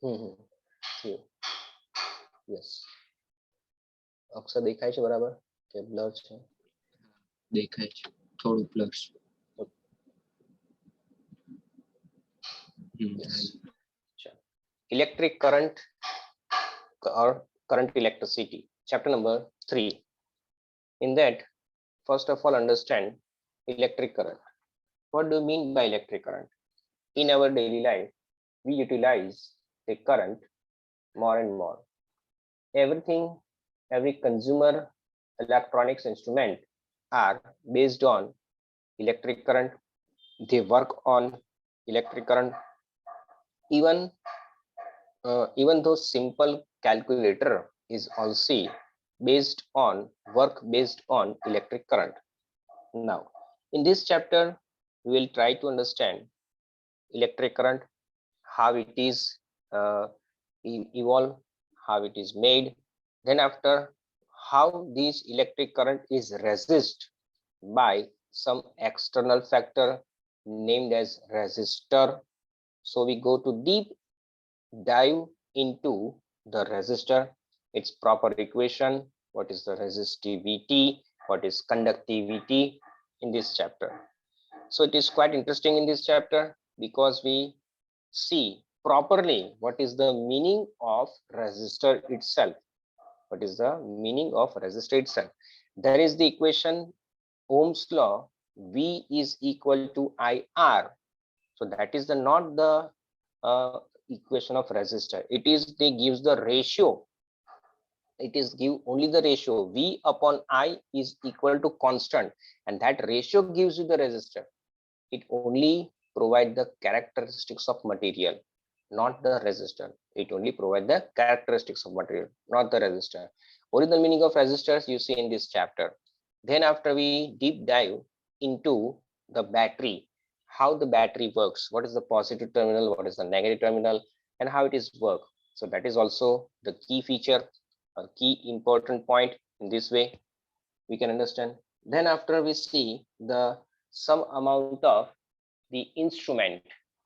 થયું. યસ, અક્ષર દેખાય છે બરાબર કે બ્લર છે? દેખાય છે થોડું plus. Yes. Electric current or current electricity, chapter number 3. In that, first of all, understand electric current. What do you mean by electric current? In our daily life, we utilize the current more and more. Everything, every consumer electronics instrument are based on electric current. They work on electric current. Even though simple calculator is also based on electric current. Now, in this chapter, we will try to understand electric current, how it is evolved, how it is made. Then after, how this electric current is resisted by some external factor named as resistor. So we go to deep dive into the resistor, its proper equation, what is the resistivity, what is conductivity in this chapter. So it is quite interesting in this chapter because we see properly what is the meaning of resistor itself. What is the meaning of resistor itself? There is the equation Ohm's law, V is equal to IR. So that is the not the equation of resistor. It is they gives the ratio. It is give only the ratio V upon I is equal to constant, and that ratio gives you the resistor. It only provide the characteristics of material, not the resistor. It only provide the characteristics of material, not the resistor. Original meaning of resistors you see in this chapter. Then after we deep dive into the battery, how the battery works, what is the positive terminal, what is the negative terminal, and how it is work. So that is also the key feature, a key important point. In this way we can understand. Then after we see the some amount of the instrument,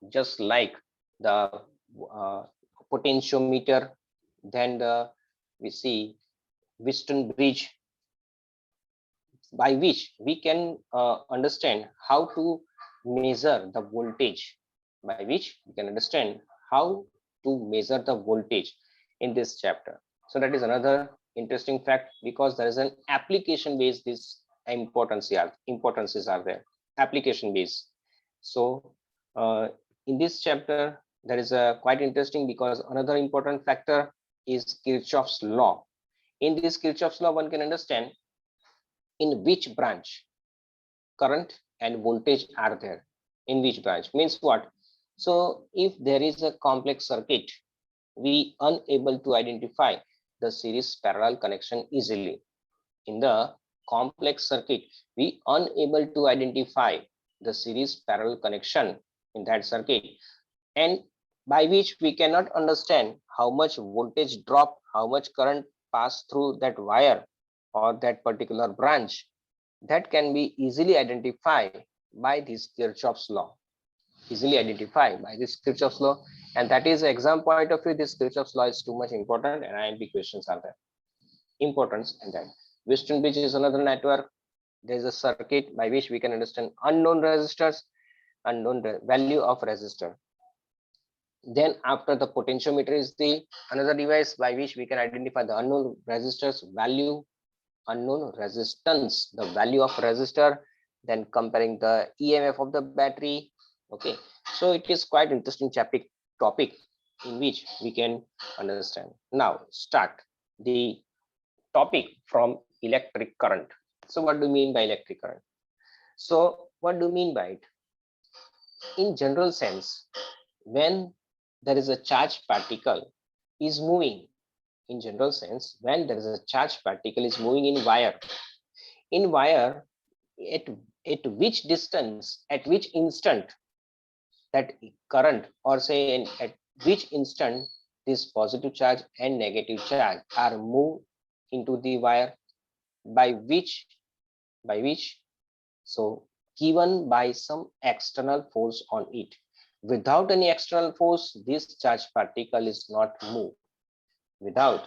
just like the potentiometer, then we see Wheatstone bridge, by which we can understand how to measure the voltage, by which we can understand how to measure the voltage in this chapter. So that is another interesting fact, because there is an application based this importances are there, application based. So in this chapter there is a quite interesting, because another important factor is Kirchhoff's law. In this Kirchhoff's law one can understand in which branch current and voltage are there, in which branch means what. So if there is a complex circuit, we unable to identify the series parallel connection easily. In the complex circuit we unable to identify the series parallel connection in that circuit, and by which we cannot understand how much voltage drop, how much current pass through that wire or that particular branch. That can be easily identified by this Kirchhoff's law, easily identified by this Kirchhoff's law. And that is exam point of view, this Kirchhoff's law is too much important, and IMP questions are there importance. And then Wheatstone bridge is another network. There is a circuit by which we can understand unknown resistors, unknown value of resistor. Then after the potentiometer is the another device by which we can identify the unknown resistors value, unknown resistance, the value of resistor, then comparing the EMF of the battery. Okay, so it is quite interesting topic in which we can understand. Now start the topic from electric current. So what do you mean by electric current? So what do you mean by it? In general sense, when there is a charged particle is moving, in general sense, when there is a charged particle is moving in wire, at which distance, at which instant that current, or say at which instant this positive charge and negative charge are moved into the wire, by which so given by some external force on it. Without any external force, this charged particle is not moved. Without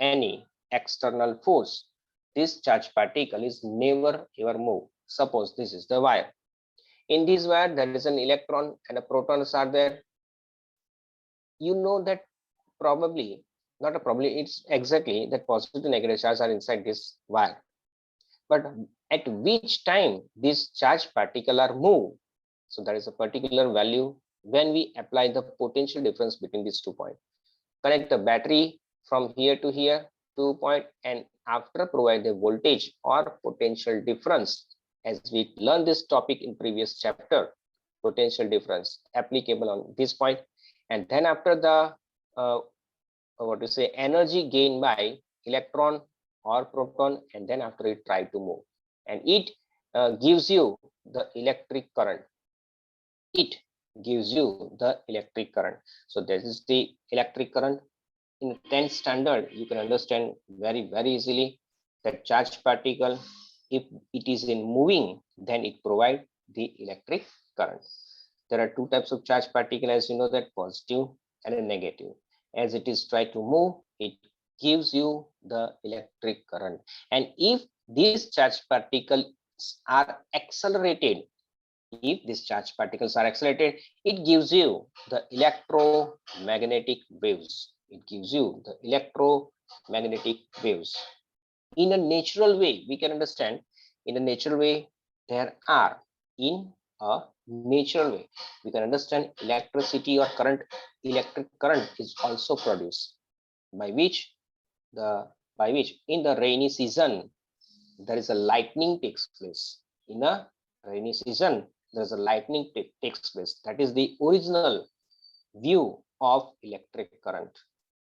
any external force, this charged particle is never ever moved. Suppose this is the wire. In this wire, there is an electron and a protons are there. You know that probably, not a probably, it's exactly that positive and negative charge are inside this wire. But at which time these charged particle are moved? So there is a particular value when we apply the potential difference between these 2 points. Connect the battery from here to here, 2 point, and after provide the voltage or potential difference, as we learned this topic in previous chapter, potential difference applicable on this point, and then after the what to say, energy gained by electron or proton, and then after it try to move, and it gives you the electric current. It gives you the electric current. So this is the electric current. In 10th standard, you can understand very easily that charged particle, if it is in moving, then it provides the electric current. There are two types of charged particle, as you know, that positive and a negative. As it is try to move, it gives you the electric current. And if these charged particles are accelerated, if these charged particles are accelerated, it gives you the electromagnetic waves. It gives you the electromagnetic waves. In a natural way, we can understand, in a natural way, there are, in a natural way, we can understand electricity or current, electric current is also produced, by which in the rainy season, there is a lightning takes place. In a rainy season, there's a lightning takes place. That is the original view of electric current,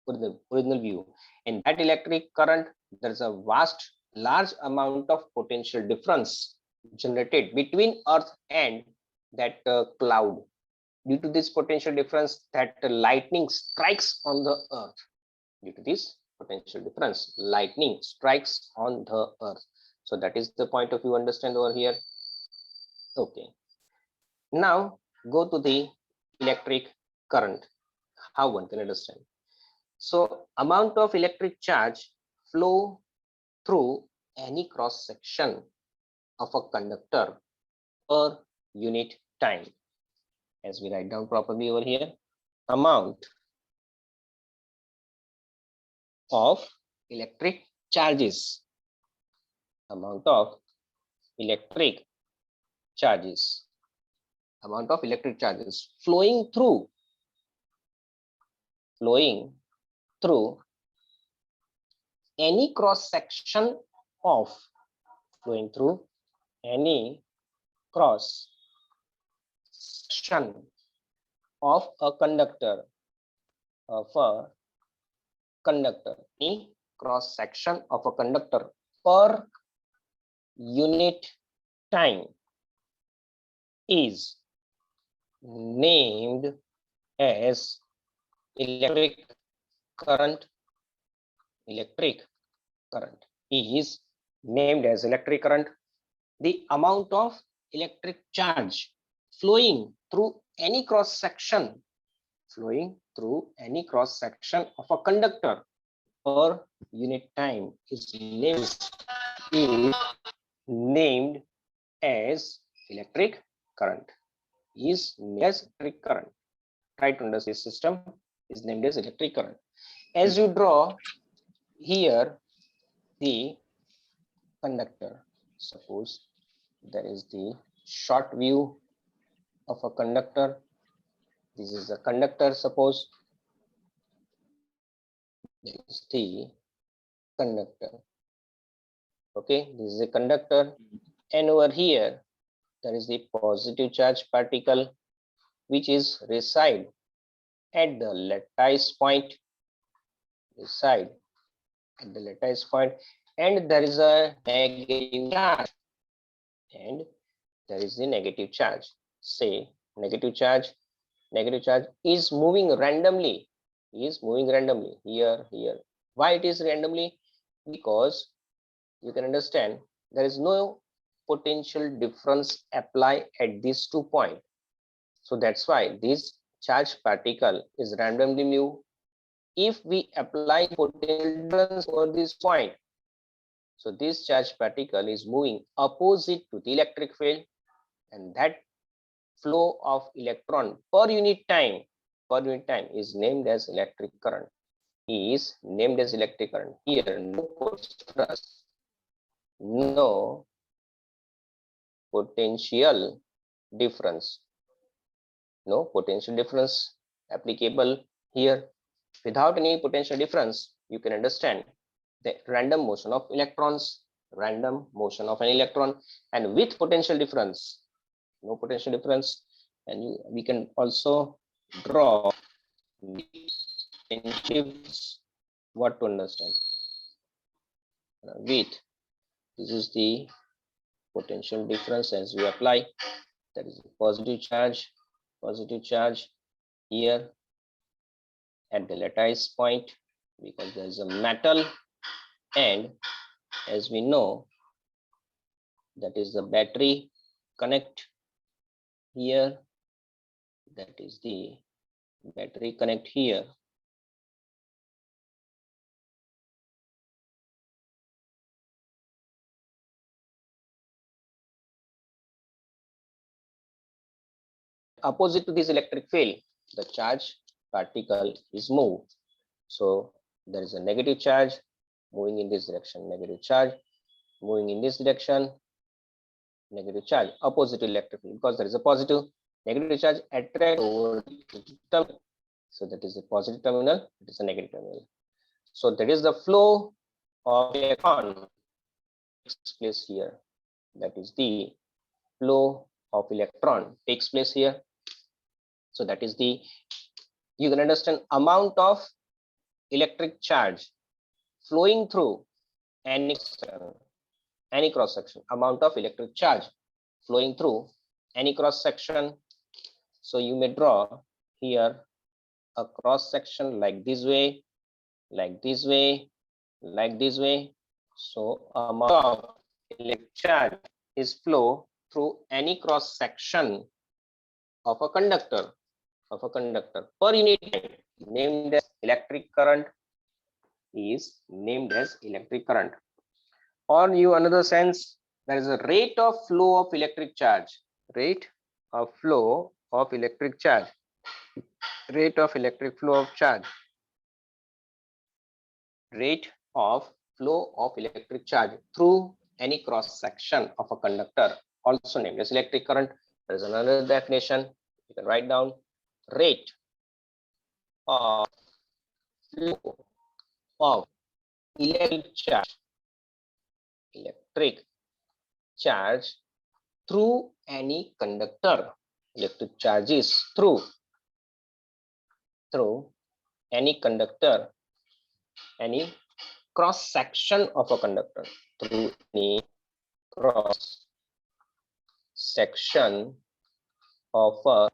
original view. In that electric current, there's a vast, large amount of potential difference generated between Earth and that cloud. Due to this potential difference, that lightning strikes on the Earth. Due to this potential difference, lightning strikes on the Earth. So that is the point of view, understand over here. Okay. Now go to the electric current, how one can understand. So amount of electric charge flow through any cross section of a conductor per unit time. As we write down properly over here, amount of electric charges, amount of electric charges, amount of electric charges flowing through any cross section of, flowing through any cross section of a conductor, any cross section of a conductor per unit time is named as electric current. Electric current is named as electric current. The amount of electric charge flowing through any cross section, of a conductor per unit time is named as electric current. Try to understand this system is named as electric current. As you draw here the conductor, suppose there is the short view of a conductor. This is a conductor, suppose this is the conductor. Okay, this is a conductor, and over here there is the positive charge particle which is reside at the lattice point, and there is a negative charge, and there is the negative charge. Say negative charge is moving randomly, here. Why it is randomly? Because you can understand there is no potential difference apply at these 2 points. So that's why this charged particle is randomly moved. If we apply potential difference over this point, so this charged particle is moving opposite to the electric field, and that flow of electron per unit time is named as electric current. Is named as electric current. Here, no phosphorus, no potential difference, no potential difference applicable here. Without any potential difference, you can understand the random motion of electrons, random motion of an electron, and with potential difference, no potential difference, and we can also draw shifts. What to understand with this is the potential difference as we apply, that is a positive charge here at the lattice point, because there is a metal, and as we know, that is the battery connect here, that is the battery connect here. Opposite to this electric field, the charge particle is moved. So there is a negative charge moving in this direction, negative charge moving in this direction, negative charge opposite to electric field, because there is a positive, negative charge attract over the terminal. So that is a positive terminal, it is a negative terminal. So that is the flow of electron takes place here. That is the flow of electron takes place here. So that is the, you can understand, amount of electric charge flowing through any cross section, amount of electric charge flowing through any cross section. So you may draw here a cross section like this way, like this way, like this way. So amount of electric charge is flow through any cross section of a conductor per unit time, named as electric current, is named as electric current. Or you another sense, there is a rate of flow of electric charge, rate of flow of electric charge, rate of electric flow of charge, rate of flow of electric charge through any cross section of a conductor, also named as electric current. There is another definition, you can write down, rate of flow of electric charge through any conductor. Electric charges through any conductor, any cross section of a conductor, through any cross section of a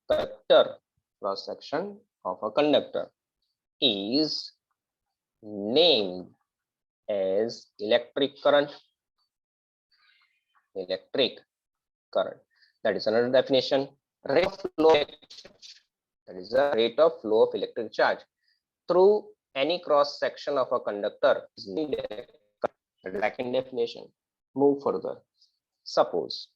conductor, cross section of a conductor, is named as electric current. Electric current. That is another definition. Rate of flow, that is the rate of flow of electric charge through any cross section of a conductor is named as second definition. Move further. Suppose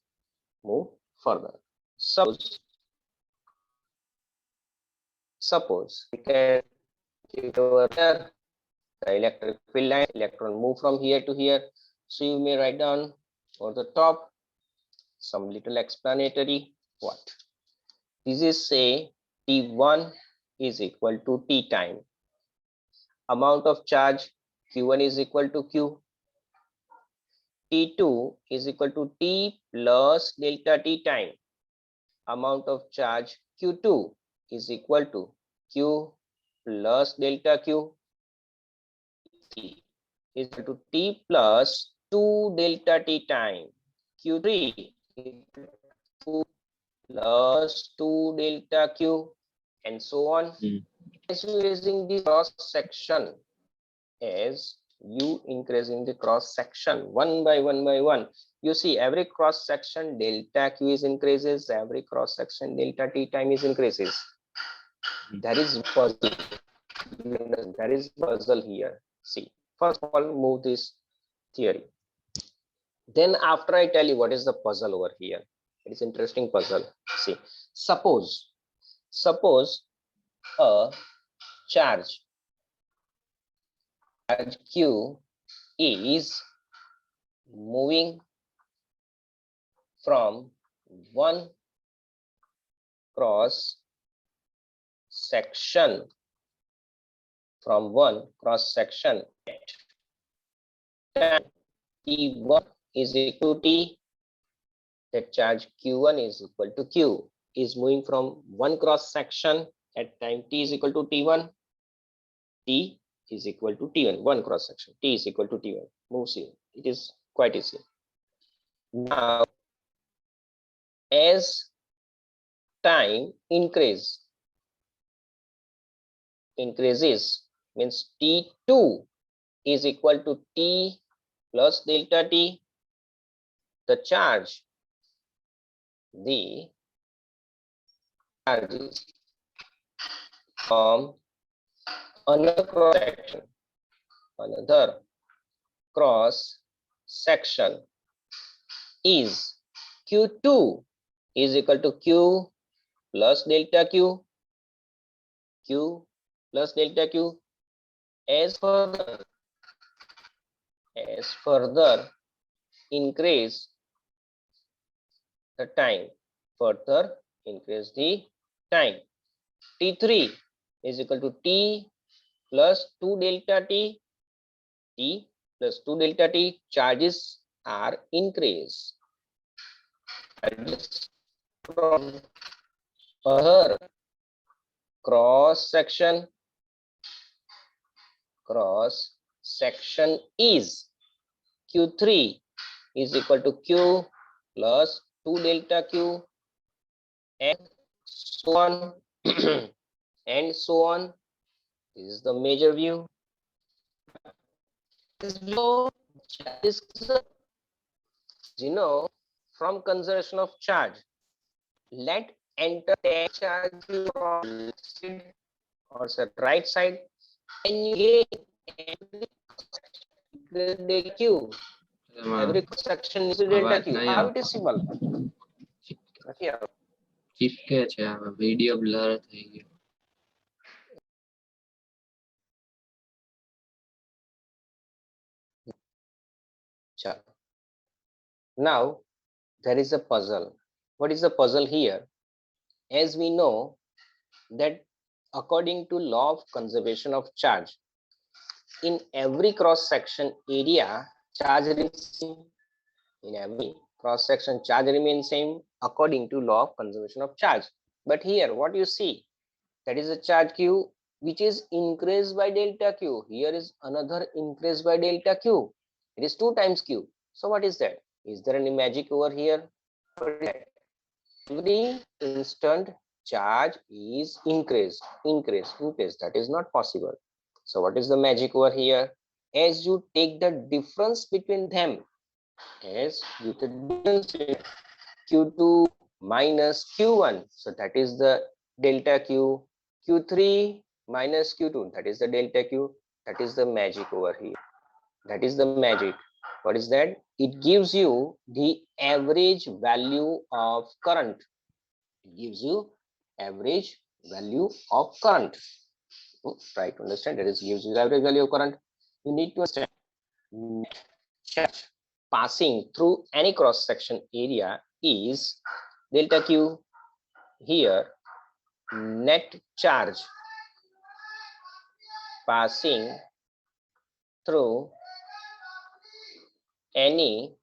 we can get over there the electric field line, electron move from here to here. So you may write down for the top some little explanatory. What this is, say T1 is equal to T time, amount of charge Q1 is equal to Q, T2 is equal to T plus delta T time, amount of charge Q2 is equal to Q plus delta Q, T is equal to T plus 2 delta T time, Q3 is equal to plus 2 delta Q, and so on. As you raising the cross section, as you increasing the cross section one by one, You see every cross section delta q is increases, every cross section delta t time is increases. That is puzzle. That is puzzle here. See, first of all, move this theory. Then after I tell you what is the puzzle over here, it is interesting puzzle. See, suppose a charge q is moving from one cross section at t1 is equal to t. That charge q1 is equal to q is moving from one cross section at time t is equal to t1. T is equal to t1, one cross section. T is equal to t1. Moves here. It is quite easy. Now, as time increases means t2 is equal to t plus delta t. The charge from another cross section is q2 is equal to q plus delta q plus delta q. As further increase the time, t3 is equal to t plus 2 delta t. Charges are increased. Charges from other cross section is q3 is equal to q plus 2 delta q and so on and so on. This is the major view. From conservation of charge, let enter charge from or right side and you gain delta q. Every section is delta q. How it is simple? Here. ચીપકે છે આ video blur થઈ ગયો. Now there is a puzzle. What is the puzzle here? As we know that according to law of conservation of charge, in every cross section area charge remains same. In every cross section charge remains same according to law of conservation of charge. But here what you see, that is a charge q which is increased by delta q. Here is another increased by delta q. It is 2 times q. So what is that? Is there any magic over here? Every instant charge is increased. That is not possible. So what is the magic over here? As you take the difference between them, q2 minus q1, so that is the delta q, q3 minus q2, that is the delta q. That is the magic over here. That is the magic. What is that? It gives you the average value of current. It gives you average value of current. Try to understand. That is gives you average value of current. You need to understand charge passing through any cross section area is delta q. Here net charge passing through any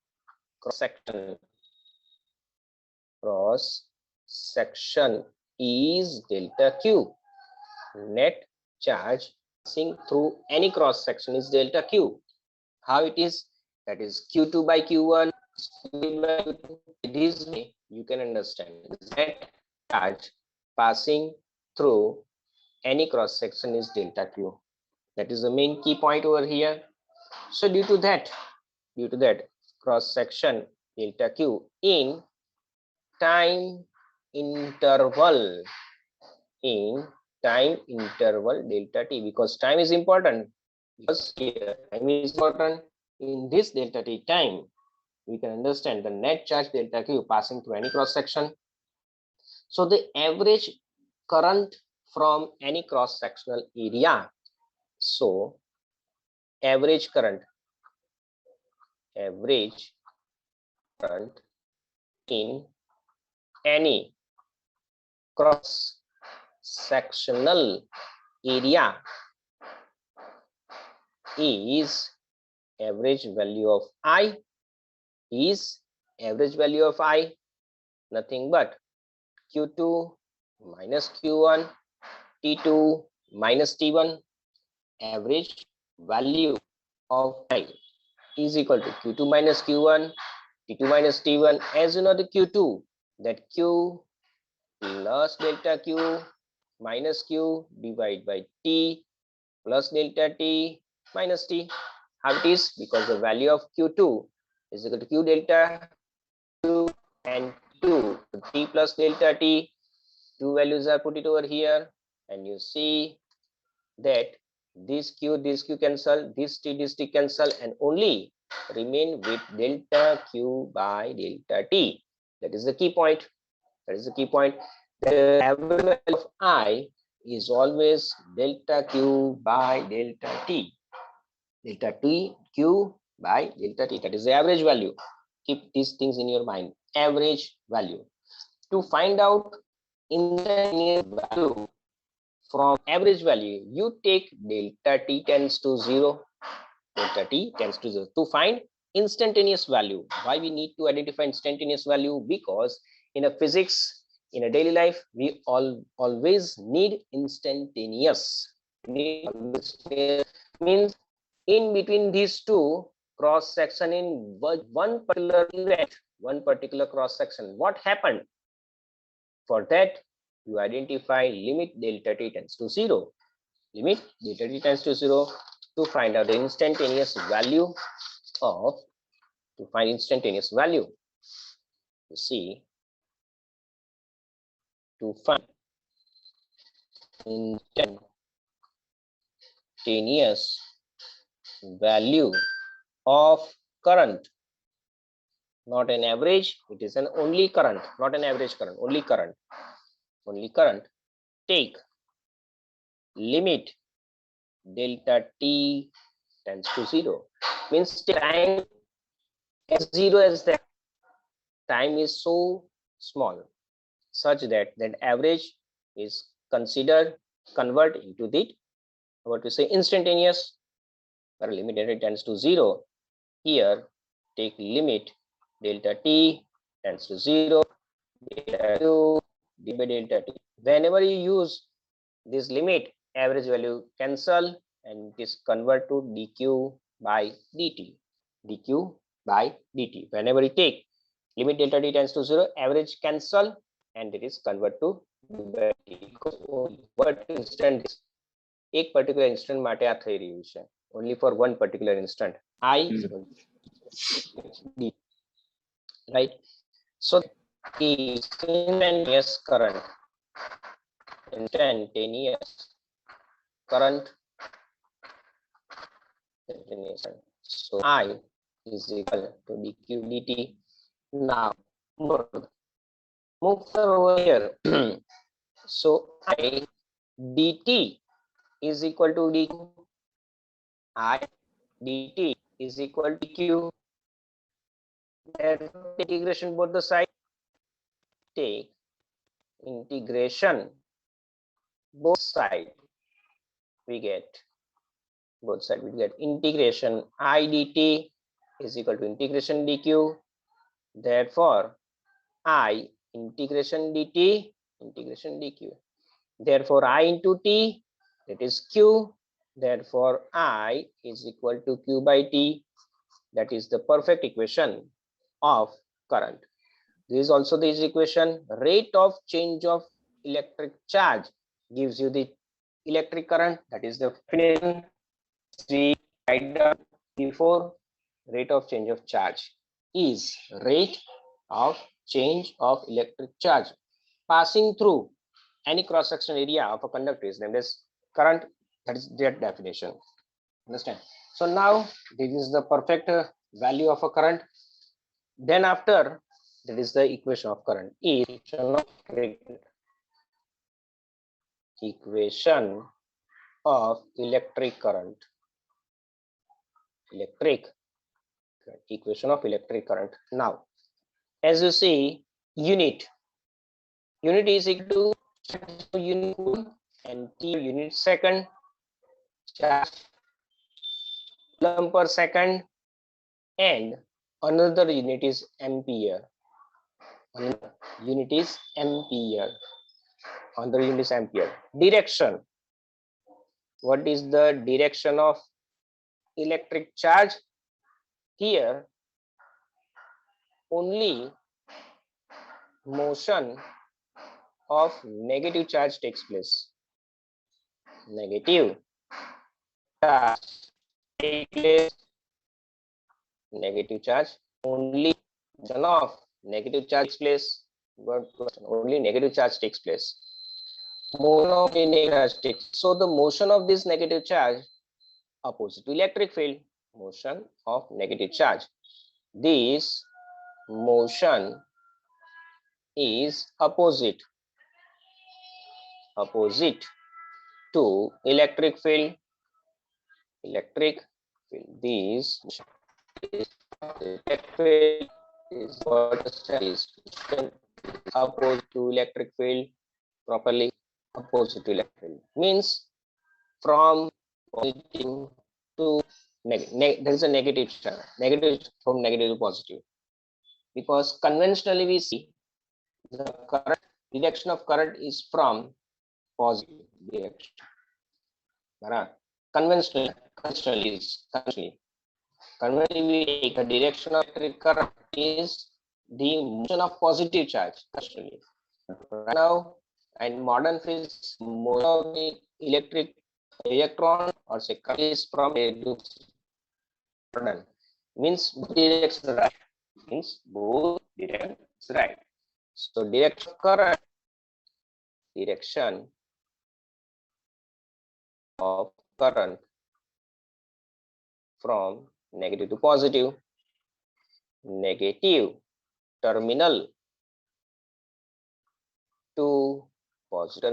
cross section is delta q. Net charge passing through any cross section is delta q. How it is? That is q2 by q1. This way you can understand. Net charge passing through any cross section is delta q. That is the main key point over here. So due to that cross section delta Q in time interval delta T, because time is important. Because here time is important. In this delta T time, we can understand the net charge delta Q passing through any cross section. So the average current from any cross sectional area. So average current in any cross sectional area is average value of I, nothing but Q2 minus Q1, T2 minus T1. Average value of I is equal to Q2 minus Q1, T2 minus T1. As you know the Q2, that Q plus delta Q minus Q divided by T plus delta T minus T. How it is? Because the value of Q2 is equal to Q delta Q and 2. T plus delta T, two values are put it over here, and you see that this Q cancel, this T cancel, and only remain with delta Q by delta T. That is the key point. The average value of I is always delta Q by delta T. Delta T Q by delta T. That is the average value. Keep these things in your mind. Average value. To find out instantaneous value from average value, you take delta T tends to 0. Delta T tends to 0. To find instantaneous value. Why we need to identify instantaneous value? Because in a physics, in a daily life, we always need instantaneous. Means in between these two cross section in one particular event, one particular cross section, what happened? For that, you identify limit delta T tends to 0. Limit delta T tends to 0 to find out the instantaneous value of, you see, to find instantaneous value of current, not an average, it is an only current, not an average current, only current, take limit delta T tends to 0. Means time as 0 as that time is so small, such that average is considered, convert into the, what to say, instantaneous. Where limit delta T tends to 0, here take limit delta T tends to 0, delta Q by delta T. Whenever you use this limit, average value cancel and it is convert to dq by dt. Whenever you take limit delta T tends to 0, average cancel and it is convert to dt. Because what instant is એક particular instant માટે આ થઈ રહ્યું છે, only for one particular instant. I is equal to dt, right? So instantaneous current so I is equal to dq dt. Now move over here. So I dt is equal to dq. I dt is equal to q. Integration both the sides. Take integration both sides. We get integration I dt is equal to integration dq. Therefore I integration dt integration dq. Therefore I into t, that is q. Therefore I is equal to q by t. That is the perfect equation of current. This is also this equation. Rate of change of electric charge gives you the electric current. That is the definition we write down before. Rate of change of charge is rate of change of electric charge passing through any cross-sectional area of a conductor is named as current. That is their definition. Understand? So now this is the perfect value of a current. Then after that is the equation of current. Equation of electric current. Equation of electric current. Now, as you see, unit is equal to unit and T unit second, charge coulomb per second, and another unit is ampere. Another unit is ampere. Direction. What is the direction of electric charge? Here, only motion of negative charge takes place. Negative charge takes place. Negative charge, only motion of negative charge takes place. Only negative charge takes place. Motion of the negative charge takes. So the motion of this negative charge opposite to electric field. Motion of negative charge. This motion is opposite to electric field. This electric field is what is opposite to electric field. Properly opposite to electric field means from positive to negative. There is a negative charge. Negative from negative to positive, because conventionally we see the current direction of current is from positive direction. Conventionally we take the direction of electric current is the motion of positive charge. Right now, in modern physics, most of the electron or say current is from negative. Means both directions right. So direction of current from negative to positive, negative terminal to positive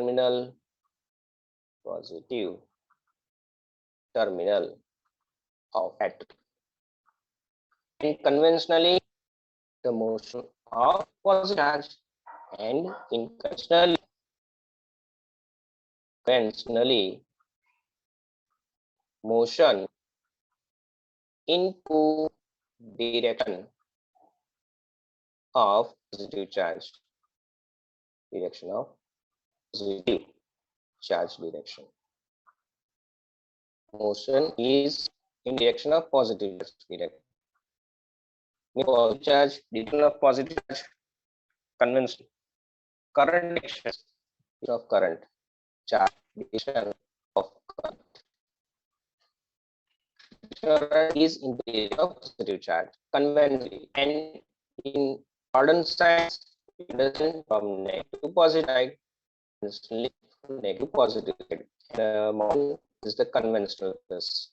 terminal of battery. And conventionally, the motion of positive charge, and in conventionally motion into direction of positive charge. Direction of positive charge direction. Motion is in direction of positive direction. Positive charge, direction of positive charge, conventional. Current direction of current, charge direction of current. Current is in the direction of positive charge, conventionally, and in modern science, from negative to positive, negative positive. Modern is the conventional case.